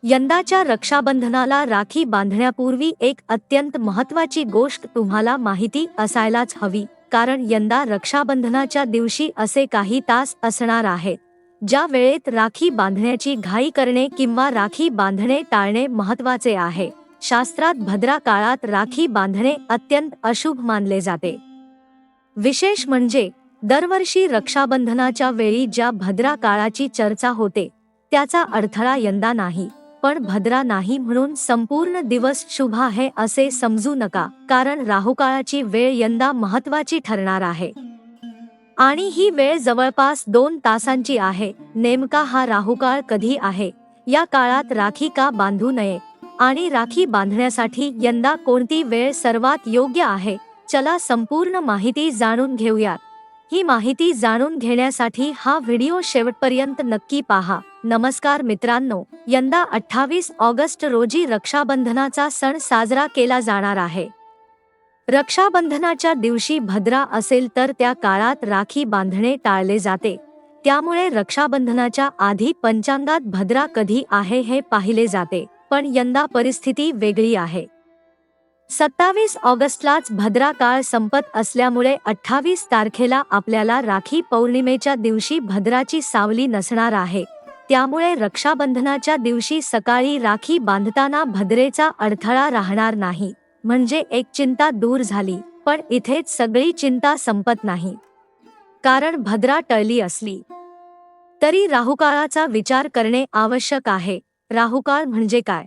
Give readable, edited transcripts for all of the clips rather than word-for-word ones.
यंदाच्या रक्षाबंधनाला राखी बांधण्यापूर्वी एक अत्यंत महत्त्वाची गोष्ट तुम्हाला माहिती असायलाच हवी, कारण यंदा रक्षाबंधनाच्या दिवशी असे काही तास असणार आहेत ज्या वेळेत राखी बांधण्याची घाई करणे किंवा राखी बांधणे टाळणे महत्त्वाचे आहे. शास्त्रात भद्रा काळात राखी बांधणे अत्यंत अशुभ मानले जाते. विशेष म्हणजे दरवर्षी रक्षाबंधनाच्या वेळी ज्या भद्रा काळाची चर्चा होते त्याचा अडथळा यंदा नाही, पण भद्रा नाही म्हणून संपूर्ण दिवस शुभ आहे असे समजू नका, कारण राहुकाळाची वेळ यंदा महत्त्वाची ठरणार आहे. आणि ही वेळ जवळपास 2 तासांची आहे. नेमका हा राहुकाळ कधी आहे, या काळात राखी का बांधू नये आणि राखी बांधण्यासाठी यंदा कोणती वेळ सर्वात योग्य आहे, चला संपूर्ण माहिती जाणून घेऊयात. ही माहिती जाणून घेण्यासाठी हा व्हिडिओ शेवटपर्यंत नक्की पहा. नमस्कार मित्रांनो, यंदा 28 ऑगस्ट रोजी रक्षाबंधनाचा सण साजरा केला जाणार आहे. रक्षाबंधनाच्या दिवशी भद्रा असेल तर त्या काळात राखी बांधणे टाळले जाते. त्यामुळे रक्षाबंधनाच्या आधी पंचांगात भद्रा कधी आहे हे पाहिले जाते, पण यंदा परिस्थिती वेगळी आहे. 27 ऑगस्टलाच भद्रा काळ संपत असल्यामुळे 28 तारखेला आपल्याला राखी पौर्णिमेच्या दिवशी भद्राची सावली नसणार आहे. त्यामुळे रक्षाबंधनाच्या दिवशी सकाळी राखी बांधताना भद्रेचा अडथळा राहणार नाही, म्हणजे एक चिंता दूर झाली. पण इथेच सगळी चिंता संपत नाही, कारण भद्रा टळली असली तरी राहुकाळाचा विचार करणे आवश्यक आहे. राहुकाळ म्हणजे काय,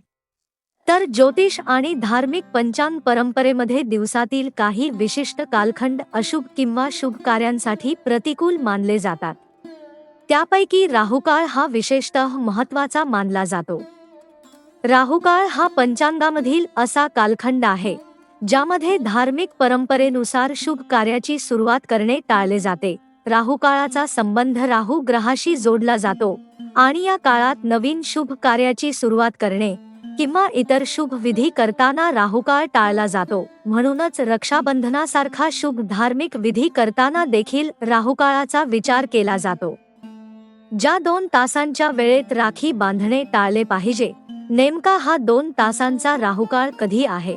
तर ज्योतिष आणि धार्मिक पंचांग परंपरेमध्ये दिवसातील काही विशिष्ट कालखंड अशुभ किंवा शुभ कार्यांसाठी प्रतिकूल मानले जातात. त्यापैकी राहुकाळ हा विशेषतः महत्त्वाचा मानला जातो. राहुकाळ हा पंचांगामधील असा कालखंड आहे ज्यामध्ये धार्मिक परंपरेनुसार शुभ कार्याची सुरुवात करणे टाळले जाते. राहुकाळाचा संबंध राहू ग्रहाशी जोडला जातो आणि या काळात नवीन शुभ कार्याची सुरुवात करणे किंवा इतर शुभ विधी करताना राहुकाळ टाळला जातो. म्हणूनच रक्षाबंधनासारखा शुभ धार्मिक विधी करताना देखील राहुकाळाचा विचार केला जातो. ज्या 2 तासांच्या वेळेत राखी बांधणे टाळले पाहिजे, नेमका हा 2 तासांचा राहुकाळ कधी आहे,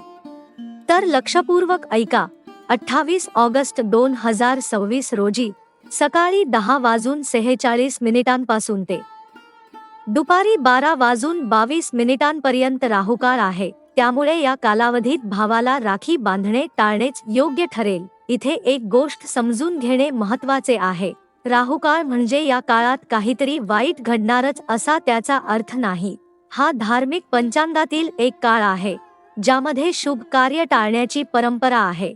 तर लक्षपूर्वक ऐका. 28 ऑगस्ट 2026 रोजी सकाळी 10:46 पासून ते दुपारी 12:22 पर्यंत राहुकाळ आहे. त्यामुळे या कालावधीत भावाला राखी बांधणे टाळणेच योग्य ठरेल. इथे एक गोष्ट समजून घेणे महत्त्वाचे आहे. राहुकाळ म्हणजे या काळात काहीतरी वाईट घडणारच असा त्याचा अर्थ नाही. हा धार्मिक पंचांगातील एक काळ आहे ज्यामध्ये शुभ कार्य टाळण्याची परंपरा आहे.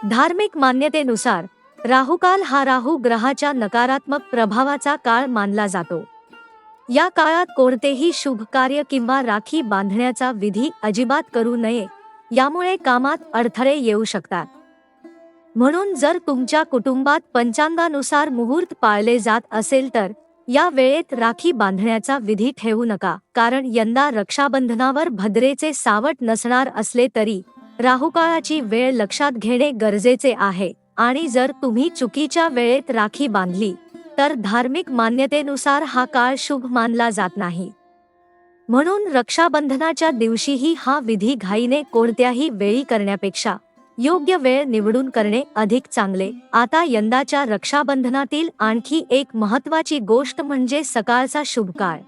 धार्मिक मान्यतेनुसार राहुकाल हा राहू ग्रहाच्या नकारात्मक प्रभावाचा काळ मानला जातो. या काळात कोणतेही शुभ कार्य किंवा राखी बांधण्याचा विधी अजिबात करू नये, यामुळे कामात अडथळे येऊ शकतात. म्हणून जर तुमच्या कुटुंबात पंचांगानुसार मुहूर्त पाळले जात असेल तर या वेळेत राखी बांधण्याचा विधी ठेवू नका, कारण यंदा रक्षाबंधनावर भद्रेचे सावट नसणार असले तरी राहुकाळाची वेळ लक्षात घेणे गरजेचे आहे. आणि जर तुम्ही चुकीच्या वेळेत राखी बांधली तर धार्मिक मान्यतेनुसार हा काळ शुभ मानला जात नाही. म्हणून रक्षाबंधनाच्या दिवशीही हा विधी घाईने कोणत्याही वेळी करण्यापेक्षा योग्य वेळ निवडून करणे अधिक चांगले. आता यंदाच्या रक्षाबंधनातील आणखी एक महत्त्वाची गोष्ट म्हणजे सकाळचा शुभ काळ.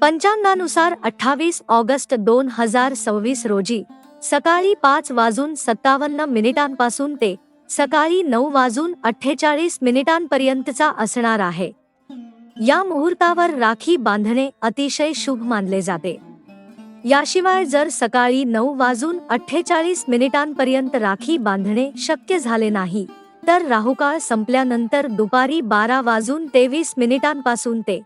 पंचांगानुसार 28 ऑगस्ट 2026 रोजी सकाळी 5:57 पासून ते सकाळी 9:48 पर्यंतचा असणार आहे. या मुहूर्तावर राखी बांधणे अतिशय शुभ मानले जाते. याशिवाय जर सकाळी 9:48 पर्यंत राखी बांधणे शक्य झाले नाही तर राहुकाळ संपल्यानंतर दुपारी 12:23 पासून ते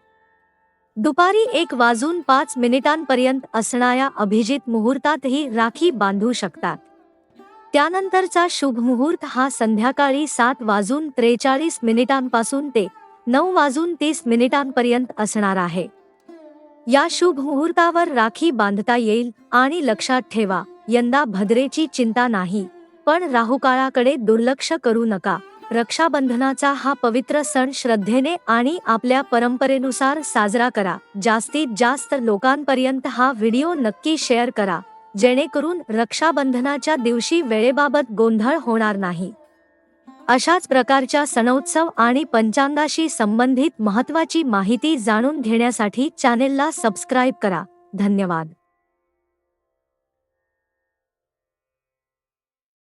दुपारी 1:05 पर्यंत असणाऱ्या अभिजित मुहूर्तातही राखी बांधू शकतात. त्यानंतरचा शुभ मुहूर्त हा संध्याकाळी 7:43 पासून ते 9:30 पर्यंत असणार आहे. या शुभ मुहूर्तावर राखी बांधता येईल. आणि लक्षात ठेवा, यंदा भद्रेची चिंता नाही, पण राहुकाळाकडे दुर्लक्ष करू नका. रक्षाबंधनाचा हा पवित्र सण श्रद्धेने आणि आपल्या परंपरेनुसार साजरा करा. जास्तीत जास्त लोकांपर्यंत हा व्हिडिओ नक्की शेअर करा, जेणेकरून रक्षाबंधनाच्या दिवशी वेळेबाबत गोंधळ होणार नाही. अशाच प्रकारच्या सणोत्सव आणि पंचांगाशी संबंधित महत्त्वाची माहिती जाणून घेण्यासाठी चॅनेलला सबस्क्राईब करा. धन्यवाद.